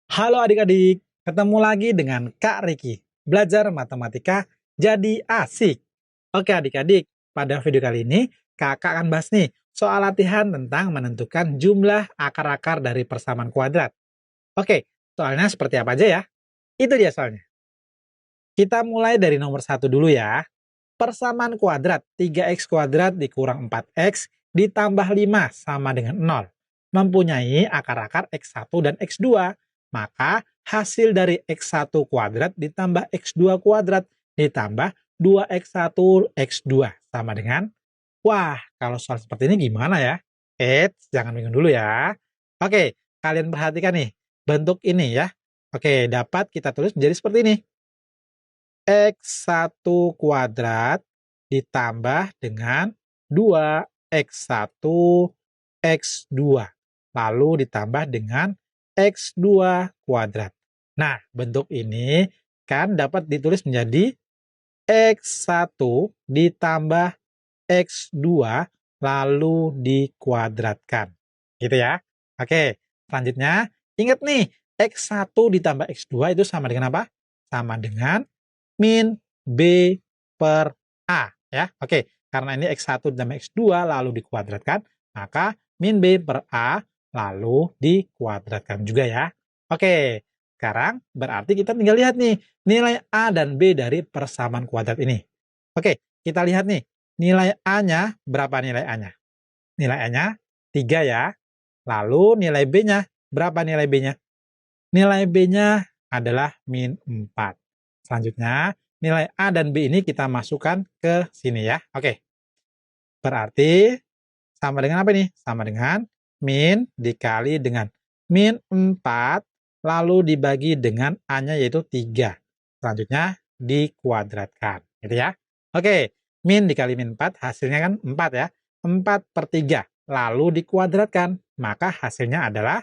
Halo adik-adik, ketemu lagi dengan Kak Riki. Belajar matematika jadi asik. Oke adik-adik, pada video kali ini kakak akan bahas nih soal latihan tentang menentukan jumlah akar-akar dari persamaan kuadrat. Oke, soalnya seperti apa aja ya? Itu dia soalnya. Kita mulai dari nomor satu dulu ya. Persamaan kuadrat 3x kuadrat dikurang 4x ditambah 5 sama dengan 0. Mempunyai akar-akar x1 dan x2. Maka hasil dari x1 kuadrat ditambah x2 kuadrat ditambah 2x1 x2 sama dengan, wah, kalau soal seperti ini gimana ya? Jangan bingung dulu ya. Oke, kalian perhatikan nih, bentuk ini ya. Oke, dapat kita tulis menjadi seperti ini. X1 kuadrat ditambah dengan 2x1 x2. Lalu ditambah dengan x2 kuadrat. Nah, bentuk ini kan dapat ditulis menjadi x1 ditambah x2 lalu dikuadratkan. Gitu ya. Oke, selanjutnya ingat nih, x1 ditambah x2 itu sama dengan apa? Sama dengan min B per A. Ya, oke. Karena ini X1 ditambah X2 lalu dikuadratkan, maka min B per A lalu dikuadratkan juga ya. Oke, sekarang berarti kita tinggal lihat nih, nilai A dan B dari persamaan kuadrat ini. Oke, kita lihat nih, nilai A-nya, berapa nilai A-nya? Nilai A-nya 3 ya. Lalu nilai B-nya, berapa nilai B-nya? Nilai B-nya adalah min 4. Selanjutnya, nilai A dan B ini kita masukkan ke sini ya. Oke. Berarti sama dengan apa nih? Sama dengan min dikali dengan min 4 lalu dibagi dengan A-nya yaitu 3. Selanjutnya dikuadratkan. Gitu ya. Oke. Min dikali min 4 hasilnya kan 4 ya. 4 per 3 lalu dikuadratkan. Maka hasilnya adalah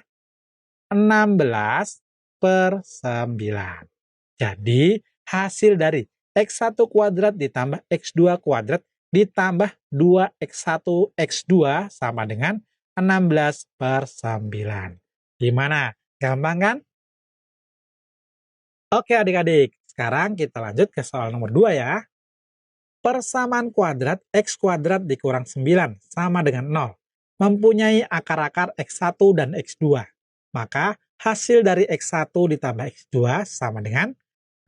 16 per 9. Jadi, hasil dari X1 kuadrat ditambah X2 kuadrat ditambah 2X1 X2 sama dengan 16 per 9. Gimana? Gampang kan? Oke adik-adik, sekarang kita lanjut ke soal nomor 2 ya. Persamaan kuadrat X kuadrat dikurang 9 sama dengan 0. Mempunyai akar-akar X1 dan X2. Maka hasil dari X1 ditambah X2 sama dengan,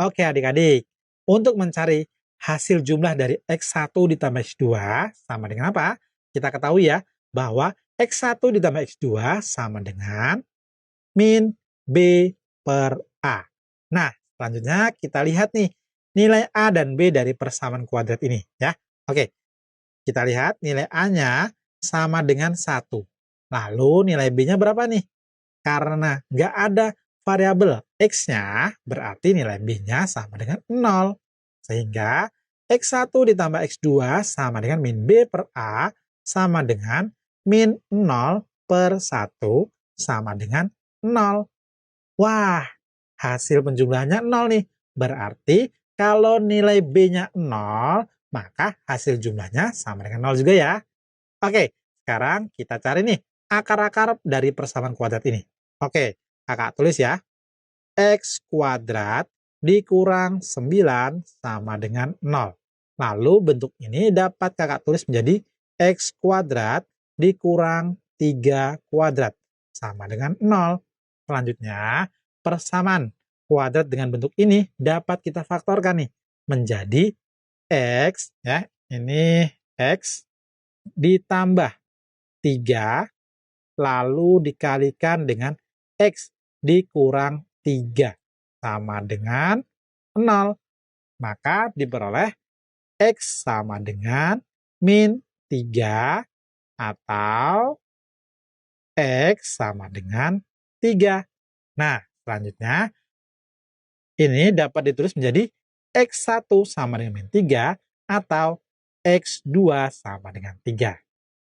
oke adik-adik, untuk mencari hasil jumlah dari X1 ditambah X2 sama dengan apa? Kita ketahui ya, bahwa X1 ditambah X2 sama dengan min B per A. Nah, selanjutnya kita lihat nih, nilai A dan B dari persamaan kuadrat ini. Ya, oke, kita lihat nilai A-nya sama dengan 1. Lalu nilai B-nya berapa nih? Karena nggak ada variabel X-nya, berarti nilai B-nya sama dengan 0. Sehingga X1 ditambah X2 sama dengan min B per A sama dengan min 0 per 1 sama dengan 0. Wah, hasil penjumlahannya 0 nih. Berarti kalau nilai B-nya 0, maka hasil jumlahnya sama dengan 0 juga ya. Oke, sekarang kita cari nih akar-akar dari persamaan kuadrat ini. Oke, kakak tulis ya. X kuadrat dikurang 9 sama dengan 0. Lalu bentuk ini dapat kakak tulis menjadi X kuadrat dikurang 3 kuadrat sama dengan 0. Selanjutnya, persamaan kuadrat dengan bentuk ini dapat kita faktorkan nih menjadi X, ya, ini X ditambah 3 lalu dikalikan dengan X dikurang 3 sama dengan 0. Maka diperoleh X sama dengan min 3 atau X sama dengan 3. Nah, selanjutnya ini dapat ditulis menjadi X1 sama dengan min 3 atau X2 sama dengan 3.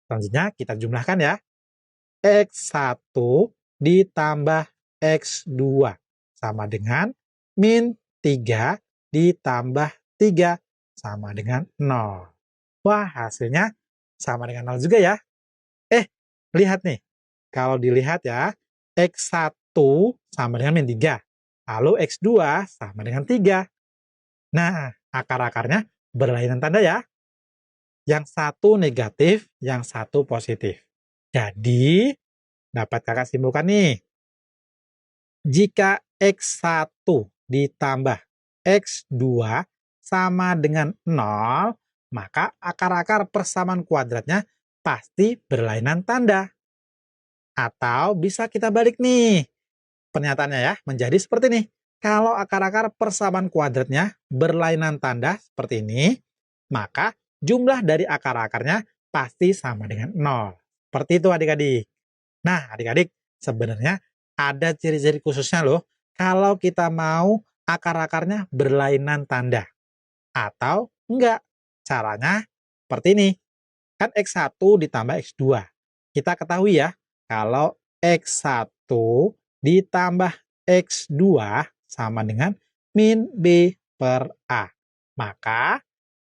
Selanjutnya kita jumlahkan ya. X1 ditambah X2 sama dengan min 3 ditambah 3 sama dengan 0. Wah, hasilnya sama dengan 0 juga ya. Lihat nih. Kalau dilihat ya, X1 sama dengan min 3. Lalu X2 sama dengan 3. Nah, akar-akarnya berlainan tanda ya. Yang satu negatif, yang satu positif. Jadi, dapat kakak simpulkan nih. Jika X1 ditambah X2 sama dengan 0, maka akar-akar persamaan kuadratnya pasti berlainan tanda. Atau bisa kita balik nih. Pernyataannya ya, menjadi seperti ini. Kalau akar-akar persamaan kuadratnya berlainan tanda seperti ini, maka jumlah dari akar-akarnya pasti sama dengan 0. Seperti itu adik-adik. Nah, adik-adik, sebenarnya ada ciri-ciri khususnya loh kalau kita mau akar-akarnya berlainan tanda. Atau enggak. Caranya seperti ini. Kan X1 ditambah X2. Kita ketahui ya, kalau X1 ditambah X2 sama dengan min B per A. Maka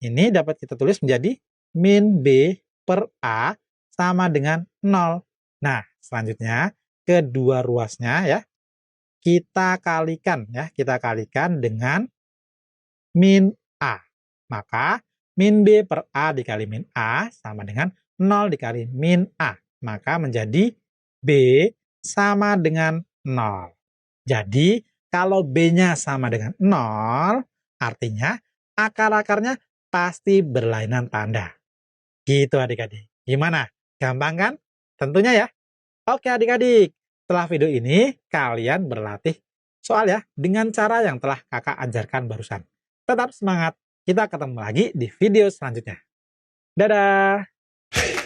ini dapat kita tulis menjadi min B per A sama dengan 0. Nah, selanjutnya kedua ruasnya ya, kita kalikan dengan min A. Maka min B per A dikali min A sama dengan 0 dikali min A. Maka menjadi B sama dengan 0. Jadi, kalau B-nya sama dengan 0, artinya akar-akarnya pasti berlainan tanda. Gitu adik-adik. Gimana? Gampang kan? Tentunya ya. Oke adik-adik, setelah video ini kalian berlatih soal ya dengan cara yang telah kakak ajarkan barusan. Tetap semangat, kita ketemu lagi di video selanjutnya. Dadah!